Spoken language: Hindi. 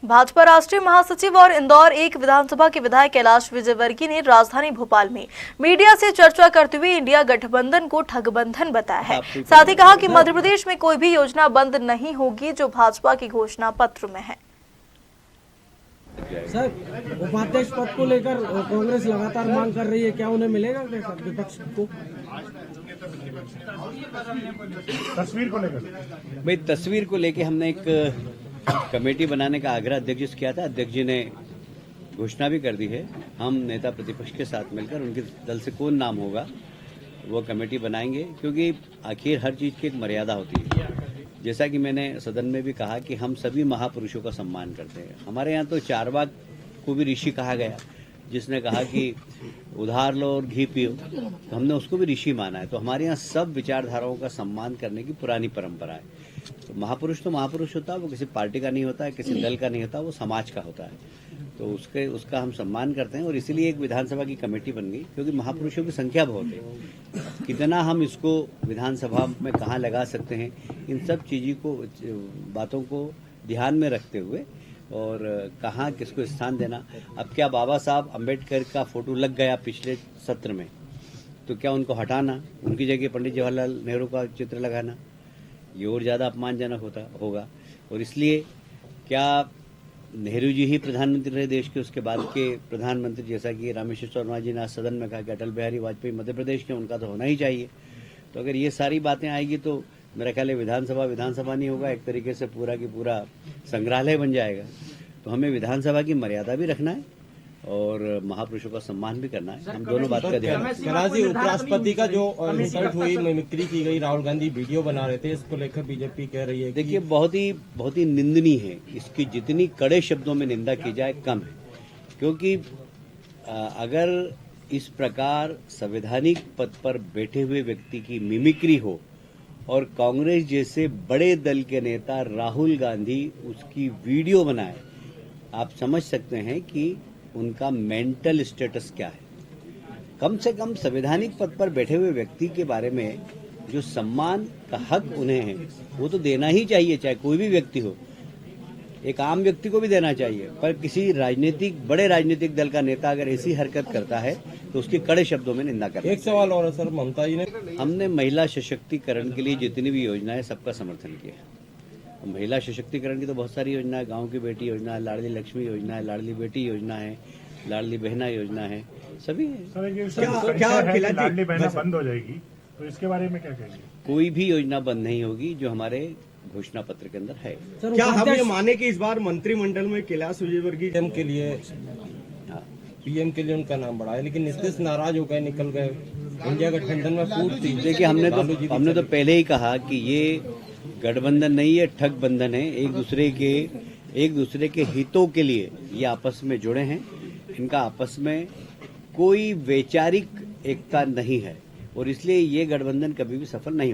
भाजपा राष्ट्रीय महासचिव और इंदौर एक विधानसभा के विधायक कैलाश विजयवर्गीय ने राजधानी भोपाल में मीडिया से चर्चा करते हुए इंडिया गठबंधन को ठगबंधन बताया है। साथ ही कहा कि मध्य प्रदेश में कोई भी योजना बंद नहीं होगी जो भाजपा की घोषणा पत्र में है। सर, उपाध्यक्ष पद को लेकर कांग्रेस लगातार मांग कर रही है, क्या उन्हें मिलेगा विपक्ष को? तस्वीर को लेकर भाई तस्वीर को लेकर हमने एक कमेटी बनाने का आग्रह अध्यक्ष जी से किया था। अध्यक्ष जी ने घोषणा भी कर दी है। हम नेता प्रतिपक्ष के साथ मिलकर उनके दल से कौन नाम होगा वो कमेटी बनाएंगे, क्योंकि आखिर हर चीज की एक मर्यादा होती है। जैसा कि मैंने सदन में भी कहा कि हम सभी महापुरुषों का सम्मान करते हैं। हमारे यहाँ तो चारवाक को भी ऋषि कहा गया, जिसने कहा कि उधार लो और घी पियो, तो हमने उसको भी ऋषि माना है। तो हमारे यहाँ सब विचारधाराओं का सम्मान करने की पुरानी परंपरा है। तो महापुरुष होता है, वो किसी पार्टी का नहीं होता है, किसी दल का नहीं होता, वो समाज का होता है। तो उसका हम सम्मान करते हैं और इसीलिए एक विधानसभा की कमेटी बन गई, क्योंकि महापुरुषों की संख्या बहुत है। कितना हम इसको विधानसभा में कहाँ लगा सकते हैं, इन सब बातों को ध्यान में रखते हुए और कहाँ किसको स्थान देना। अब क्या बाबा साहब अम्बेडकर का फोटो लग गया पिछले सत्र में, तो क्या उनको हटाना, उनकी जगह पंडित जवाहरलाल नेहरू का चित्र लगाना, ये और ज्यादा अपमानजनक होगा। और इसलिए क्या नेहरू जी ही प्रधानमंत्री रहे देश के, उसके बाद के प्रधानमंत्री, जैसा कि रामेश्वर शर्मा जी ने आज सदन में कहा कि अटल बिहारी वाजपेयी मध्य प्रदेश के, उनका तो होना ही चाहिए। तो अगर ये सारी बातें आएगी तो मेरा ख्याल है विधानसभा नहीं होगा, एक तरीके से पूरा की पूरा संग्रहालय बन जाएगा। तो हमें विधानसभा की मर्यादा भी रखना है और महापुरुषों का सम्मान भी करना है। हम दोनों बात का ध्यान रखें। कैलाश जी, उपराष्ट्रपति का जो इंसल्ट हुई, मिमिक्री की गई, राहुल गांधी वीडियो बना रहे थे, इसको लेकर बीजेपी कह रही है। देखिए, बहुत ही निंदनीय है। इसकी जितनी कड़े शब्दों में निंदा की जाए कम है, क्योंकि अगर इस प्रकार संवैधानिक पद पर बैठे हुए व्यक्ति की मिमिक्री हो और कांग्रेस जैसे बड़े दल के नेता राहुल गांधी उसकी वीडियो बनाए, आप समझ सकते हैं कि उनका मेंटल स्टेटस क्या है। कम से कम संवैधानिक पद पर बैठे हुए व्यक्ति के बारे में जो सम्मान का हक उन्हें है वो तो देना ही चाहिए, चाहे कोई भी व्यक्ति हो। एक आम व्यक्ति को भी देना चाहिए, पर किसी बड़े राजनीतिक दल का नेता अगर ऐसी हरकत करता है तो उसकी कड़े शब्दों में निंदा करता है। एक सवाल और है सर, ममता जी ने, हमने महिला सशक्तिकरण के लिए जितनी भी योजना है सबका समर्थन किया। महिला सशक्तिकरण की तो बहुत सारी योजना है, गांव की बेटी योजना है, लाडली लक्ष्मी योजना है, लाडली बेटी योजना है, लाडली बहना योजना है, सभी है। क्या लाडली बहना बंद हो जाएगी, तो इसके बारे में क्या कहेंगे? कोई भी योजना बंद नहीं होगी जो हमारे घोषणा पत्र के अंदर है। क्या हम ये माने कि इस बार मंत्रिमंडल में कैलाश विजयवर्गीय पीएम के लिए उनका नाम बढ़ा है, लेकिन नीतीश नाराज हो गए, निकल गए, इंडिया गठबंधन में फूट थी। देखिए, हमने तो पहले ही कहा कि ये गठबंधन नहीं है, ठग बंधन है। एक दूसरे के हितों के लिए ये आपस में जुड़े हैं। इनका आपस में कोई वैचारिक एकता नहीं है और इसलिए ये गठबंधन कभी भी सफल नहीं